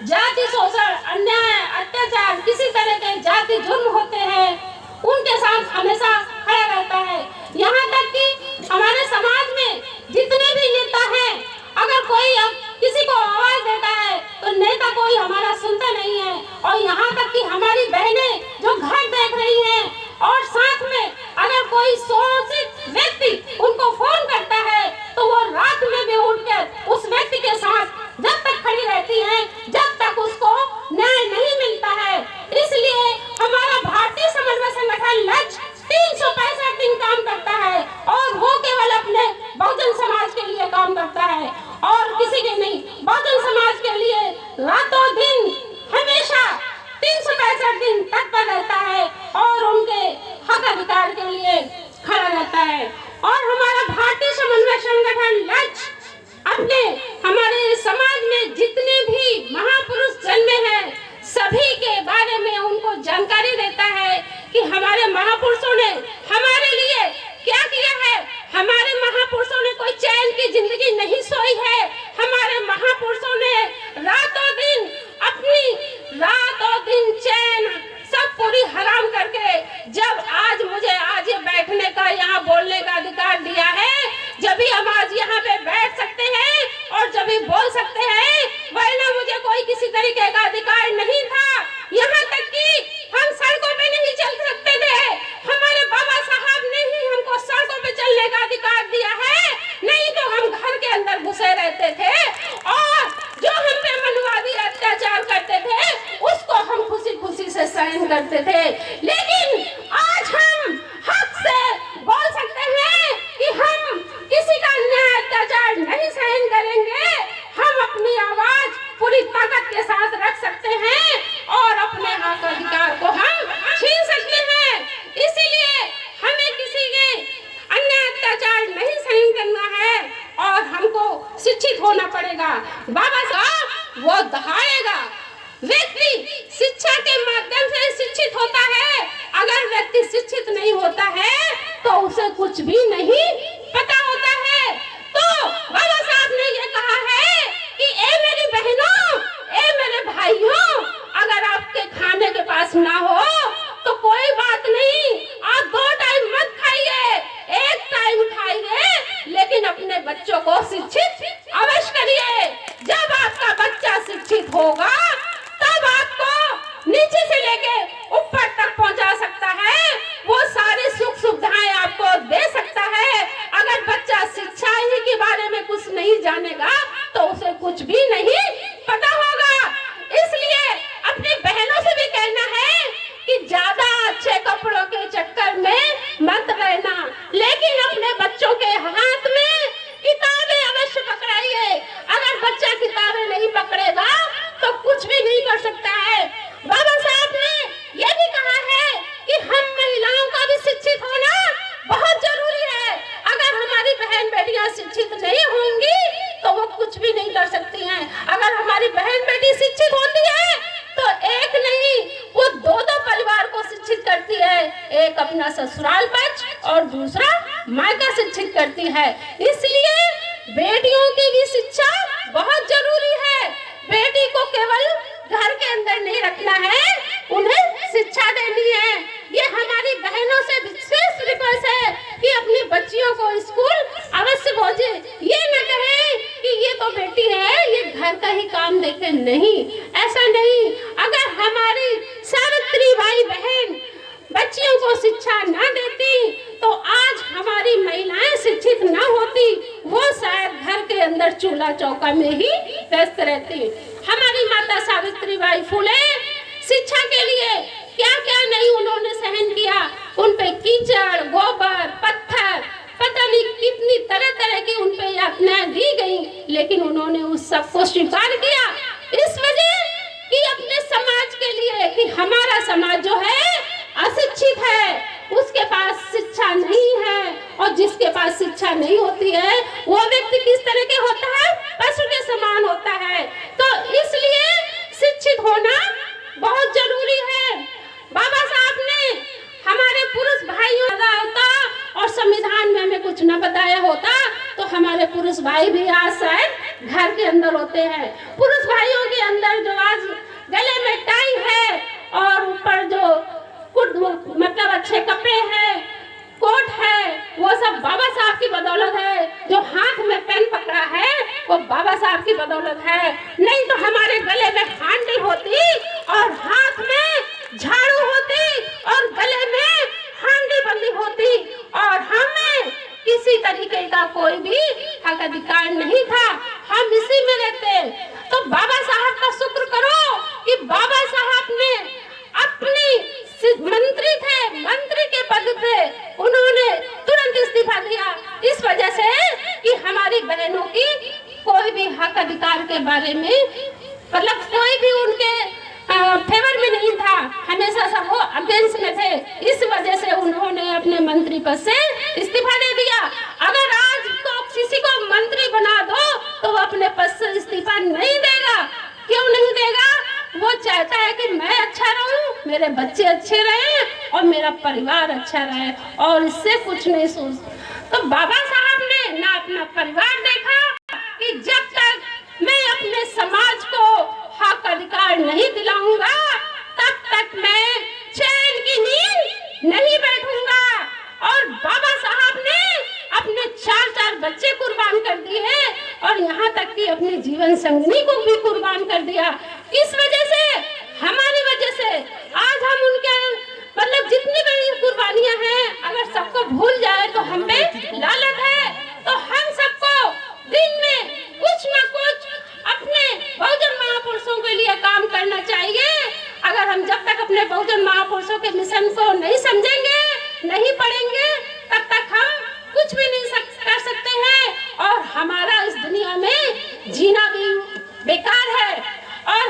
जाति शोषण, अन्याय, अत्याचार, किसी तरह के जाति जुर्म होते हैं, उनके साथ हमेशा खड़ा रहता है। यहाँ तक कि हमारे समाज में जितने भी नेता हैं, अगर कोई किसी को आवाज देता है तो नेता कोई हमारा सुनता नहीं है। और यहाँ तक कि हमारी बहनें जो घर देख रही हैं और साथ में अगर कोई शोषित व्यक्ति उनको फोन करता है तो वो रात में भी उठकर उस व्यक्ति के साथ जब तक खड़ी रहती हैं जब तक उसको न्याय नहीं मिलता है। इसलिए हमारा भारतीय समन्वय संगठन लक्ष्य 365 दिन काम करता है और वो केवल अपने बहुजन समाज के लिए काम करता है और किसी के नहीं। बहुजन समाज के लिए रातों दिन हमेशा 365 दिन तत्पर रहता है और उनके हक अधिकार के लिए खड़ा रहता है। और हमारा भारतीय समन्वय संगठन लक्ष्य अपने हमारे समाज में जितने भी महापुरुष जन्मे हैं सभी के बारे में उनको जानकारी देता है कि हमारे महापुरुषों ने हमारे लिए क्या किया है। हमारे महापुरुषों ने कोई चैन की जिंदगी नहीं सोई है। हमारे महापुरुषों ने रातों दिन चैन सब पूरी हराम करके जब आज मुझे आज ये बैठने का यहाँ बोलने का अधिकार दिया है, जब भी हम आज यहाँ पे बैठ सकते हैं और जब भी बोल सकते हैं, वरना मुझे कोई किसी तरीके का अधिकार नहीं था। यहाँ तक कि हम सड़कों पे नहीं चल सकते थे। हमारे बाबा साहब ने ही हमको सड़कों पे चलने का अधिकार दिया है, नहीं तो हम घर के अंदर घुसे रहते थे और जो हम पे मनुवादी अत्याचार करते थे उसको हम खुशी खुशी से सहन करते थे। लेकिन आज हम हक से बोल सकते हैं कि हम किसी का अन्याय अत्याचार नहीं सहन करेंगे। हम अपनी आवाज पूरी ताकत के साथ रख सकते हैं और अपने हक अधिकार को हम छीन सकते हैं। इसीलिए हमें किसी के अन्याय अत्याचार नहीं सहन करना है और हमको शिक्षित होना पड़ेगा। बाबा साहब वो दहाड़ेगा व्यक्ति शिक्षा के माध्यम से शिक्षित होता है। अगर व्यक्ति शिक्षित नहीं होता है तो उसे कुछ भी नहीं पता होता है। तो बाबा साहब ने ये कहा है कि ए मेरी बहनों, ए मेरे भाइयों, अगर आपके खाने के पास ना हो तो कोई बात नहीं, आप 2 टाइम मत खाइए, 1 टाइम खाइए, लेकिन अपने बच्चों को शिक्षित अवश्य करिए। जब आपका बच्चा शिक्षित होगा तब आपको नीचे से लेके ऊपर तक पहुंचा सकता है, वो सारी सुख सुविधाएं आपको दे सकता है। अगर बच्चा शिक्षा ही के बारे में कुछ नहीं जानेगा तो उसे कुछ भी नहीं पता होगा। इसलिए अपनी बहनों से भी कहना है कि ज्यादा अच्छे कपड़ों के चक्कर में मत रहना, लेकिन अपने बच्चों के हाथ में किताबें अवश्य पकड़ाइए। अगर बच्चा किताबें नहीं पकड़ेगा तो कुछ भी नहीं कर सकता है। बाबा साहब ने यह भी कहा है कि हम महिलाओं का भी शिक्षित होना बहुत जरूरी है। अगर हमारी बहन बेटियां शिक्षित नहीं होंगी तो वो कुछ भी नहीं कर सकती हैं। अगर हमारी बहन बेटी शिक्षित होती है तो एक नहीं वो 2 परिवार को शिक्षित करती है, एक अपना ससुराल पक्ष और दूसरा मायका शिक्षित करती है। इसलिए बेटियों की भी शिक्षा बहुत जरूरी है। बेटी को केवल घर के अंदर नहीं रखना है, उन्हें शिक्षा देनी है। ये हमारी बहनों से विशेष रिक्वेस्ट है कि अपनी बच्चियों को स्कूल अवश्य भेजें। ये न कहे कि ये तो बेटी है, ये घर का ही काम देखे, नहीं, ऐसा नहीं। अगर हमारी सावित्रीबाई बहन बच्चियों को शिक्षा न देती तो आज हमारी महिलाएं शिक्षित न होती, वो शायद घर के अंदर चूल्हा चौका में ही व्यस्त रहती। हमारी माता सावित्रीबाई फुले शिक्षा के लिए क्या क्या नहीं उन्होंने सहन किया। उन पे कीचड़, गोबर, पत्थर, पता नहीं कितनी तरह तरह की उन पे यातनाएं दी गई, लेकिन उन्होंने उस सब को स्वीकार किया। इस वजह कि अपने समाज के लिए कि हमारा समाज जो है अशिक्षित है, उसके पास शिक्षा नहीं है, और जिसके पास शिक्षा नहीं होती है वो व्यक्ति किस तरह के होता है, पशु के समान होता है। तो इसलिए शिक्षित होना बहुत जरूरी है। बाबा साहब ने हमारे पुरुष भाइयों होता और संविधान में हमें कुछ न बताया होता तो हमारे पुरुष भाई भी आज शायद घर के अंदर होते हैं। पुरुष भाइयों के अंदर जो आज गले में टाई है और ऊपर जो मतलब अच्छे कपड़े हैं, कोट है, वो सब बाबा साहब की बदौलत है। जो हाथ में पेन पकड़ा है वो बाबा साहब की बदौलत है। नहीं तो हमारे गले में हांडी होती और हाथ में झाड़ू होती और गले में हांडी बंदी होती और हमें किसी तरीके का कोई भी हक अधिकार नहीं था। हम इसी में रहते। तो बाबा साहब का शुक्र करो कि बाबा साहब ने अपनी मंत्री थे, मंत्री के पद थे, उन्होंने तुरंत इस्तीफा दिया। इस वजह से कि हमारी बहनों की कोई भी हक अधिकार के बारे में मतलब कोई भी उनके फेवर में नहीं था, हमेशा सब वो अगेंस्ट में थे। इस वजह से उन्होंने अपने मंत्री पद से इस्तीफा दे दिया। अगर आज तो किसी को मंत्री बना दो तो वो अपने पद से इस्तीफा नहीं देगा। क्यों नहीं देगा? वो चाहता है कि मैं अच्छा रहूं, मेरे बच्चे अच्छे रहें और मेरा परिवार अच्छा रहे, और इससे कुछ नहीं सोच। तो बाबा साहब ने ना अपना परिवार देखा कि जब तक मैं अपने समाज को हक अधिकार नहीं दिलाऊंगा तब तक मैं चैन की नींद नहीं बैठूंगा। और बाबा साहब ने अपने 4 बच्चे कुर्बान कर दिए और यहाँ तक कि अपने जीवन संगनी को भी कुर्बान कर दिया। इस वजह से, हमारी वजह से आज हम उनके मतलब जितनी बड़ी कुर्बानियां हैं, अगर सबको भूल जाए तो हम पे लालत है। तो हम सबको दिन में कुछ न कुछ अपने बहुजन महापुरुषों के लिए काम करना चाहिए। अगर हम जब तक अपने बहुजन महापुरुषों के मिशन को नहीं समझेंगे, नहीं पढ़ेंगे, तब तक हम कुछ भी नहीं कर सकते हैं और हमारा इस दुनिया में जीना भी बेकार है। और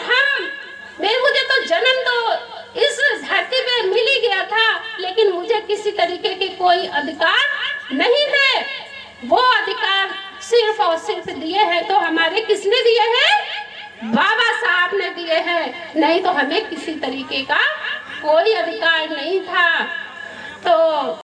मुझे तो जन्म तो इस धरती पे मिल ही गया था, लेकिन मुझे किसी तरीके के कोई अधिकार नहीं थे। वो अधिकार सिर्फ और सिर्फ दिए हैं तो हमारे किसने दिए हैं? बाबा साहब ने दिए हैं। नहीं तो हमें किसी तरीके का कोई अधिकार नहीं था। तो